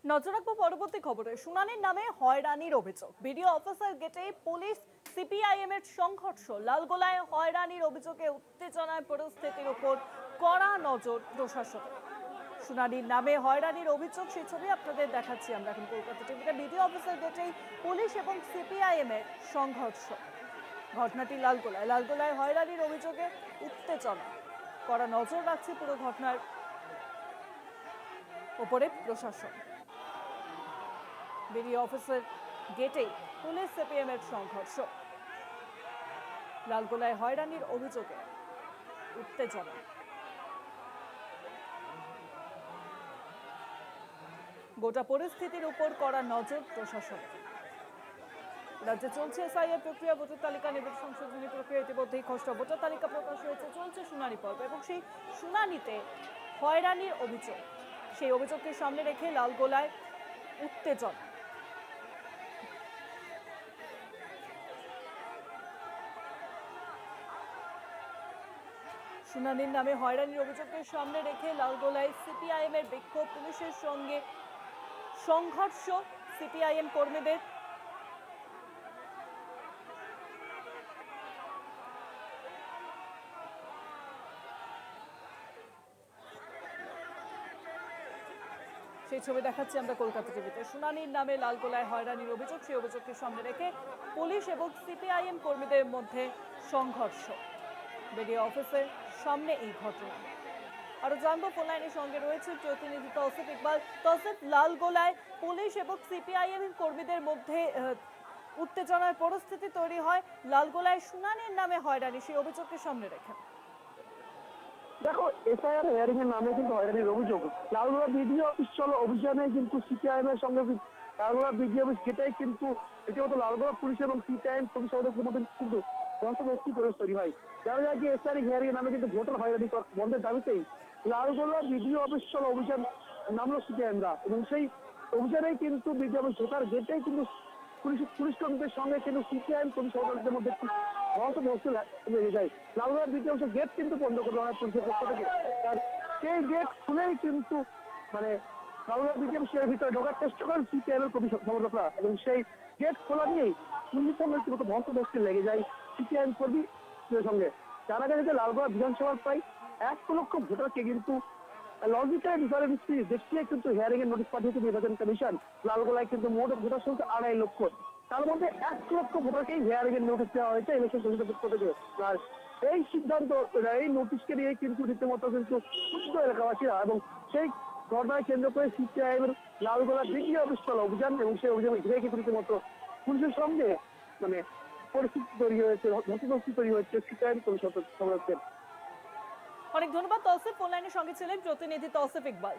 নজর রাখবো পরবর্তী খবরে। শুনানির নামে হয়রানির অভিযোগ, বিডিও অফিসের গেটে পুলিশ সিপিআইএম এর সংঘর্ষ, লালগোলায় হয়রানির অভিযোগে উত্তেজনায় পরিস্থিতির উপর কড়া নজর প্রশাসন। শুনানির নামে হয়রানির অভিযোগ, সেই ছবি আপনাদের দেখাচ্ছি আমরা এখন কলকাতা টিভিতে। বিডিও অফিসের গেটেই পুলিশ এবং সিপিআইএম এর সংঘর্ষ। ঘটনাটি লালগোলায় হয়রানির অভিযোগে উত্তেজনা, কড়া নজর রাখছে পুরো ঘটনার উপরে প্রশাসন। বিডিও অফিসের গেটেই পুলিশ সিপিএম এর সংঘর্ষ, লালগোলায় হয়রানির অভিযোগে উত্তেজনা। গোটা পরিস্থিতির উপর কড়া নজর প্রশাসন। রাজ্যে চলছে এসআইআর প্রক্রিয়া, ভোটার তালিকা নিবিড় সংশোধনী প্রক্রিয়া, ইতিমধ্যেই খসড়া ভোটার তালিকা প্রকাশ হয়েছে, চলছে শুনানি পর্ব এবং সেই শুনানিতে হয়রানির অভিযোগ, সেই অভিযোগকে সামনে রেখে লালগোলায় উত্তেজনা। শুনানির নামে হয়রানির অভিযোগকে সামনে রেখে লালগোলায় সিপিআইএম এর বিক্ষোভ, পুলিশের সঙ্গে সংঘর্ষ সিপিআইএম কর্মীদের। সেই ছবি দেখাচ্ছি আমরা কলকাতা টিভিতে। শুনানির নামে লালগোলায় হয়রানির অভিযোগ, সেই অভিযোগকে সামনে রেখে পুলিশ এবং সিপিআইএম কর্মীদের মধ্যে সংঘর্ষ। বিডিও অফিসের সামনে এই ঘটনা। আরো জানবো, ফোন লাইনের সঙ্গে রয়েছে প্রতিনিধি তৌসিফ ইকবাল। তৌসিফ, লালগোলায় পুলিশ এবং সিপিআইএম কর্মীদের মধ্যে উত্তেজনার পরিস্থিতি তৈরি হয়, লালগোলায় শুনানির নামে হয়রানি, সেই অভিযোগকে সামনে রেখে। দেখো, এসআইআর হেয়ারিং এর নামে কিন্তু হয়রানির অভিযোগ। লালগোলা বিডিও অফিস চলো অভিযানে কিন্তু সিপিআইএম এর সঙ্গে লালগোলা বিডিও অফিস যেটাই কিন্তু রীতিমতো লালগোলা পুলিশ এবং সিপিআইএম কর্মী সদস্যদের মধ্যে কিন্তু ধস্তাধস্তি তৈরি হয়। জানা যায় যে এসআইআর হেয়ারিং এর নামে কিন্তু ভোটার হয়রানি বন্ধের দাবিতেই লালগোলা বিডিও অফিস চলো অভিযান নামলো সিপিআইএমরা, এবং সেই অভিযানেই কিন্তু বিডিও অফিস ঢোকার গেটেই কিন্তু পুলিশ কর্মীদের সঙ্গে কিন্তু সিপিআইএম কর্মী সদস্যদের মধ্যে ধস্তাধস্তি লেগে যায়। লালগোলা বিডিও অফিসের গেট কিন্তু বন্ধ করে দেওয়া হয় পুলিশের পক্ষ থেকে। আর সেই গেট খুলেই কিন্তু লালগোলা বিডিও অফিসের ভিতরে ঢোকার চেষ্টা করেন সিপিআইএম এর কর্মী সমর্থকরা, এবং সেই গেট খোলা নিয়েই পুলিশের সঙ্গে রীতিমতো ধস্তাধস্তি লেগে যায় সিপিআইএম কর্মীদের সঙ্গে। জানা গেছে যে লালগোলা বিধানসভার প্রায় 1 লক্ষ ভোটারকে কিন্তু লজিক্যাল ডিফারেন্স দেখিয়ে কিন্তু হেয়ারিং এর নোটিশ পাঠিয়েছে নির্বাচন কমিশন। লালগোলায় কিন্তু মোট ভোটার সংখ্যা 2.5 লক্ষ, তার মধ্যে 1 লক্ষ ভোটারকেই হেয়ারিং এর নোটিশ দেওয়া হয়েছে ইলেকশন কমিশনের পক্ষ থেকে। আর এই সিদ্ধান্ত, এই নোটিশকে নিয়ে কিন্তু রীতিমতো কিন্তু ক্ষুব্ধ এলাকাবাসীরা, এবং সেই ঘটনায় কেন্দ্র করে সিপিআইএম এর লালগোলা বিডিও অফিস চলো অভিযান, এবং সেই অভিযানে ঘিরে কিন্তু রীতিমতো পুলিশের সঙ্গে পরিস্থিতি তৈরি হয়েছে, ধস্তাধস্তি তৈরি হয়েছে সিপিআইএম কর্মী সমর্থকদের। অনেক ধন্যবাদ তৌসিফ, ফোন লাইনের সঙ্গে ছিলেন প্রতিনিধি তৌসিফ ইকবাল।